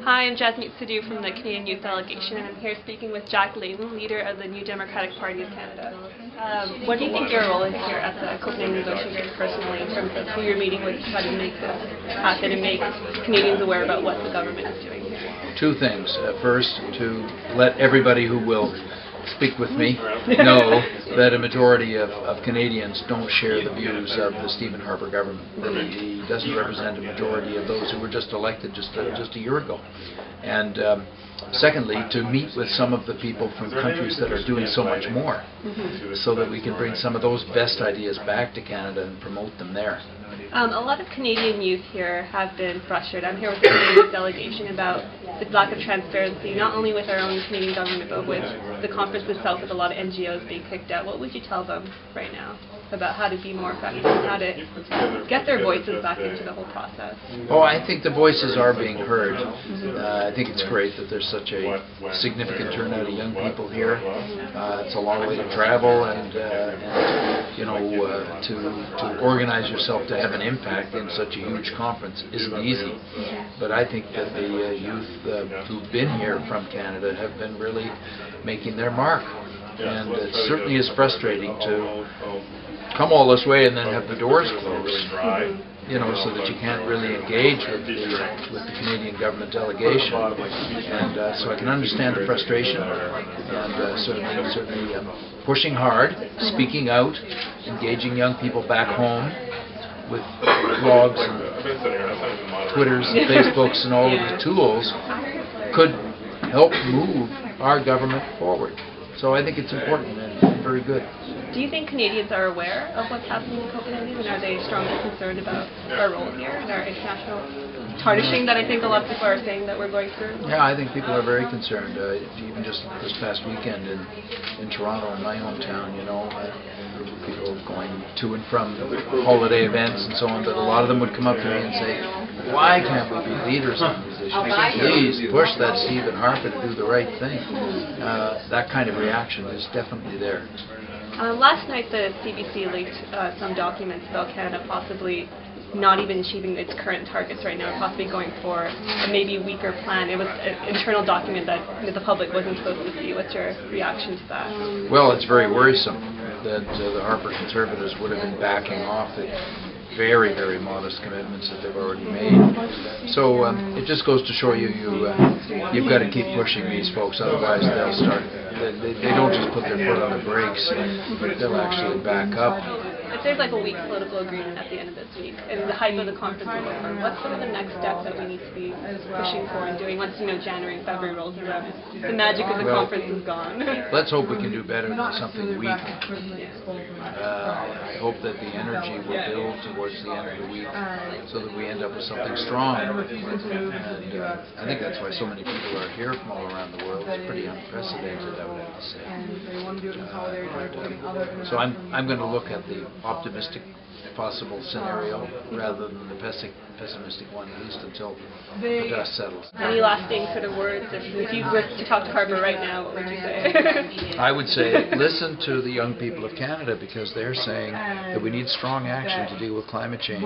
Hi, I'm Jasmeet Sidhu from the Canadian Youth Delegation, and I'm here speaking with Jack Layton, leader of the New Democratic Party of Canada. What do you think your role is here at the Copenhagen negotiators personally, in terms of who you're meeting with to try to make this happen and make Canadians aware about what the government is doing here? Two things. First, to let everybody who will speak with me know that a majority of Canadians don't share the views of the Stephen Harper government. He doesn't represent a majority of those who were just elected just a year ago. And secondly, to meet with some of the people from countries that are doing so much more, so that we can bring some of those best ideas back to Canada and promote them there. A lot of Canadian youth here have been frustrated. I'm here with the Canadian delegation about the lack of transparency, not only with our own Canadian government, but with the conference itself, with a lot of NGOs being kicked out. What would you tell them right now about how to be more effective, how to get their voices back into the whole process? Oh, I think the voices are being heard. I think it's great that there's such a significant turnout of young people here. It's a long way to travel, and you know, to organize yourself to have an impact in such a huge conference isn't easy. But I think that the youth who've been here from Canada have been really making their mark. And it certainly is frustrating to come all this way and then have the doors closed, you know, so that you can't really engage with the Canadian government delegation. And so I can understand the frustration, and certainly pushing hard, speaking out, engaging young people back home with blogs and Twitters and Facebooks and all of the tools could help move our government forward. So I think it's important and very good. Do you think Canadians are aware of what's happening in Copenhagen, and are they strongly concerned about our role here and our international tarnishing that I think a lot of people are saying that we're going through? Yeah, I think people are very concerned. Even just this past weekend in Toronto, in my hometown, you know, people going to and from holiday events and so on, but a lot of them would come up to me and say, why can't we be leaders on these issues? Please push that Stephen Harper to do the right thing. That kind of reaction is definitely there. Last night the CBC leaked some documents about Canada possibly not even achieving its current targets right now, possibly going for a maybe weaker plan. It was an internal document that the public wasn't supposed to see. What's your reaction to that? Well, it's very worrisome that the Harper Conservatives would have been backing off the very, very modest commitments that they've already made. So it just goes to show you've got to keep pushing these folks, otherwise they'll start. They don't just put their foot on the brakes; they'll actually back up. If there's like a weak political agreement at the end of this week, and the hype of the conference is over, what's sort of the next step that we need to be pushing for and doing once, you know, January and February rolls around? The magic of the conference is gone. Let's hope we can do better than something weak. I hope that the energy will build towards the end of the week, so that we end up with something strong. And I think that's why so many people are here from all around the world. It's pretty unprecedented, I would have to say. So I'm going to look at the optimistic possible scenario rather than the pessimistic one, at least until the dust settles. Any lasting sort of words? If you were to talk to Harper right now, what would you say? I would say listen to the young people of Canada, because they're saying that we need strong action to deal with climate change.